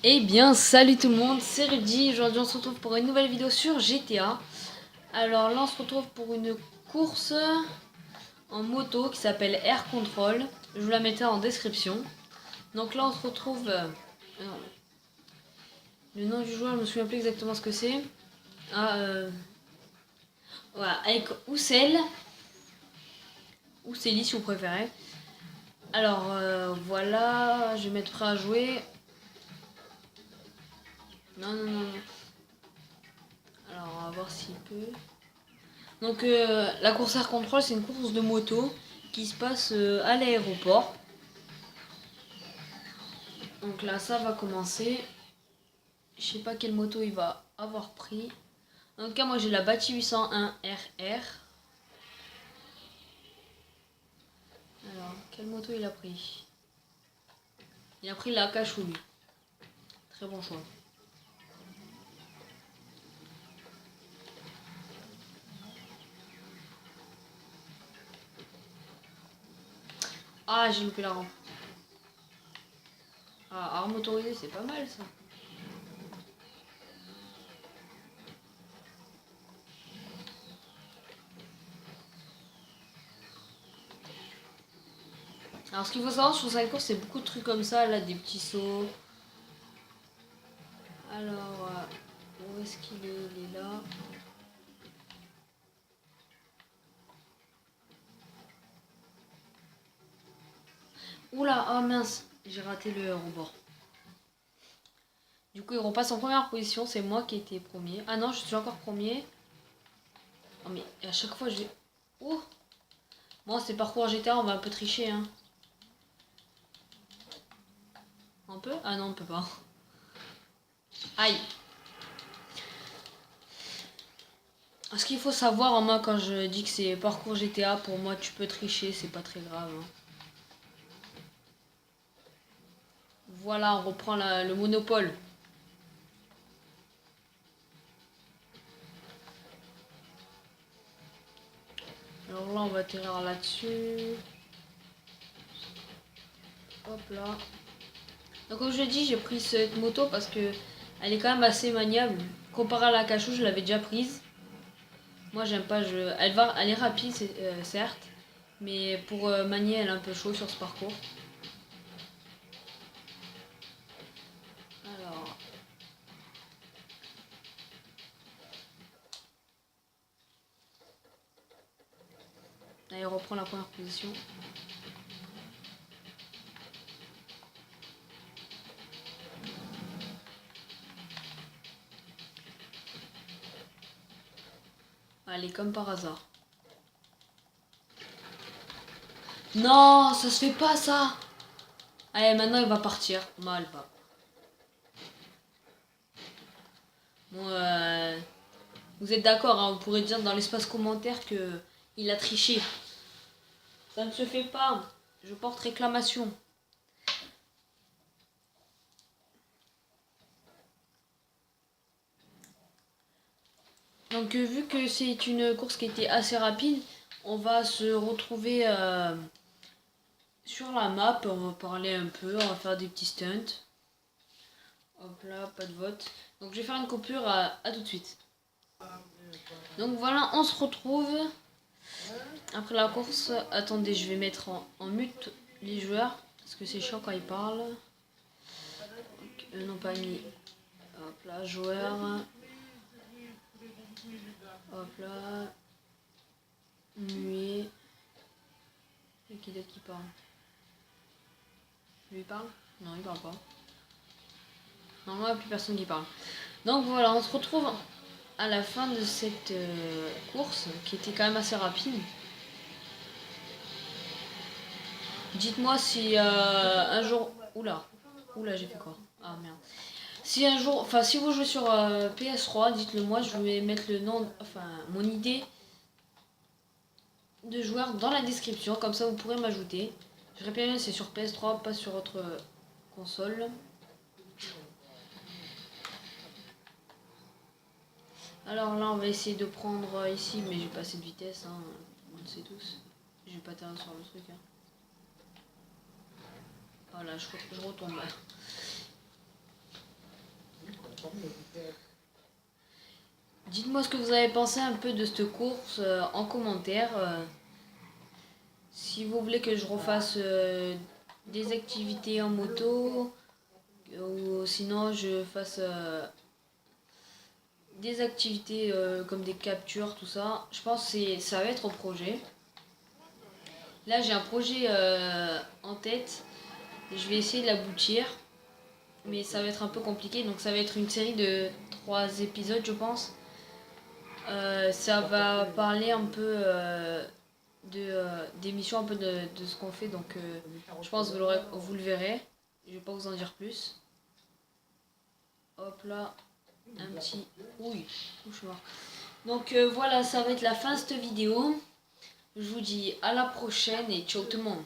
Eh bien, salut tout le monde, c'est Rudy. Aujourd'hui, on se retrouve pour une nouvelle vidéo sur GTA. Alors là, on se retrouve pour une course en moto qui s'appelle Air Control. Je vous la mettrai en description. Donc là, on se retrouve... alors, le nom du joueur, je me souviens plus exactement ce que c'est. Ah, voilà, avec Oussel. Ousseli si vous préférez. Alors, voilà, je vais mettre prêt à jouer. Non, non, non, non. Alors, on va voir s'il peut... Donc la course Air Control, c'est une course de moto qui se passe à l'aéroport. Donc là, ça va commencer. Je sais pas quelle moto il va avoir pris. En tout cas, moi j'ai la Bati 801 RR. Alors, quelle moto il a pris? Il a pris la Cachou, lui. Très bon choix. Ah, j'ai loupé la rampe. Ah, arme autorisée, c'est pas mal ça. Alors, ce qu'il faut savoir sur cette course, c'est beaucoup de trucs comme ça, là, des petits sauts. Alors, où est-ce qu'il est? Il est là. Oula, oh mince, j'ai raté le rebord. Du coup, il repasse en première position. C'est moi qui ai été premier. Ah non, je suis encore premier. Oh, mais à chaque fois, j'ai... Oh. Bon, c'est parcours GTA, on va un peu tricher, hein. On peut? Ah non, on peut pas. Aïe. Ce qu'il faut savoir, en moi, quand je dis que c'est parcours GTA, pour moi, tu peux tricher, c'est pas très grave, hein. Voilà, on reprend le monopole. Alors là, on va atterrir là-dessus. Hop là. Donc comme je l'ai dit, j'ai pris cette moto parce que elle est quand même assez maniable. Comparé à la Cachou, je l'avais déjà prise. Moi j'aime pas, elle est rapide certes, mais pour manier elle est un peu chaud sur ce parcours. Alors, là il reprend la première position. Allez, comme par hasard. Non, ça se fait pas ça. Allez, maintenant il va partir. Mal pas. Bon, vous êtes d'accord, hein, vous pourrez dire dans l'espace commentaire que il a triché. Ça ne se fait pas. Je porte réclamation. Donc vu que c'est une course qui était assez rapide, on va se retrouver sur la map, on va parler un peu, on va faire des petits stunts. Hop là, pas de vote. Donc je vais faire une coupure, à tout de suite. Donc voilà, on se retrouve après la course. Attendez, je vais mettre en mute les joueurs, parce que c'est chiant quand ils parlent. Donc, non pas mis. Hop là, joueur. Hop là. Muet. Et qui d'autre qui parle? Lui parle? Non, il parle pas. Non, il n'y a plus personne qui parle. Donc voilà, on se retrouve à la fin de cette course qui était quand même assez rapide. Dites-moi si un jour... Oula, j'ai fait quoi? Ah merde. Si un jour... Enfin, si vous jouez sur PS3, dites-le moi, je vais mettre le nom... Enfin, mon idée de joueur dans la description, comme ça vous pourrez m'ajouter. Je répète bien, c'est sur PS3, pas sur autre console. Alors là, on va essayer de prendre ici, mais j'ai pas assez de vitesse, hein. On le sait tous. J'ai pas terrain sur le truc, hein. Voilà, je retombe. Dites-moi ce que vous avez pensé un peu de cette course en commentaire. Si vous voulez que je refasse des activités en moto, ou sinon je fasse des activités comme des captures, tout ça, je pense que ça va être au projet. Là j'ai un projet en tête, je vais essayer de l'aboutir, mais ça va être un peu compliqué, donc ça va être une série de 3 épisodes je pense. Ça va parler un peu d'émissions, un peu de ce qu'on fait, donc je pense que vous le verrez. Je vais pas vous en dire plus. Hop là, un petit... Oui, cauchemar. Donc voilà, ça va être la fin de cette vidéo. Je vous dis à la prochaine et ciao tout le monde.